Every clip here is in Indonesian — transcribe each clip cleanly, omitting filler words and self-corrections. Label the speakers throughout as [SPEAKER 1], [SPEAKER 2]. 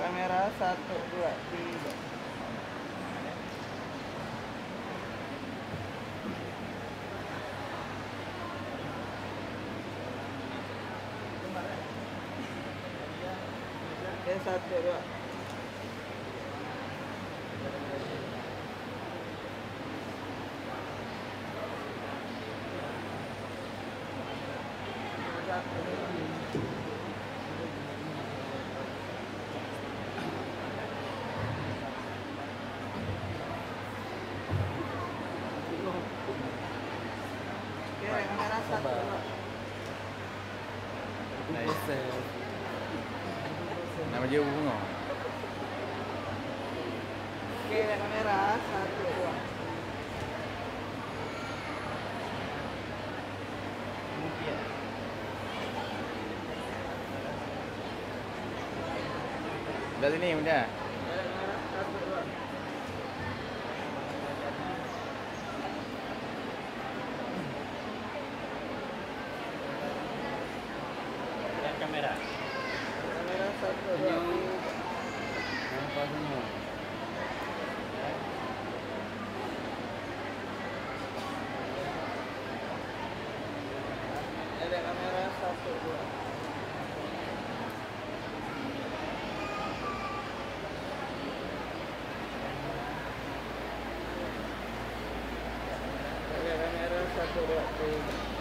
[SPEAKER 1] kamera 1, 2, 3. Oke, 1, 2. Oke, kamera 1, 2.
[SPEAKER 2] Nama dia bunga.
[SPEAKER 1] Oke, kamera 1, 2.
[SPEAKER 2] Udah ini udah.
[SPEAKER 1] Kamera 1, 2.
[SPEAKER 3] Kamera.
[SPEAKER 1] Kamera 1, 2, 3.
[SPEAKER 3] Nampak semua.
[SPEAKER 1] Ada kamera 1, 2. Ada kamera 1, 2, 3.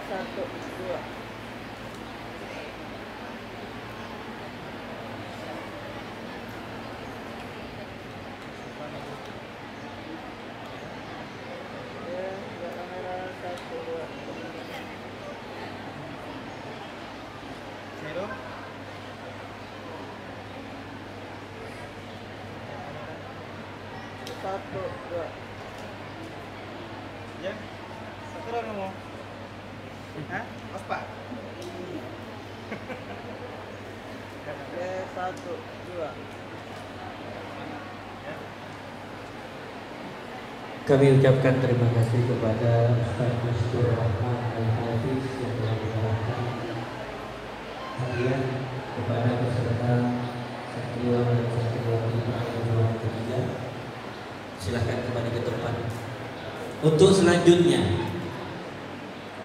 [SPEAKER 1] Satu, dua. Ya, kamera 1, 2.
[SPEAKER 3] Zero.
[SPEAKER 1] Satu, dua.
[SPEAKER 3] Ya. Satu orang mau. Hah? Ospa.
[SPEAKER 1] Oke, 1, 2.
[SPEAKER 4] Kami ucapkan terima kasih kepada Ustaz Mastur Rahman Al-Hafiz yang telah menyerahkan hadiah kepada peserta santriwan dan santriwati perguruan ketiga. Silahkan kembali ke tempat. Untuk selanjutnya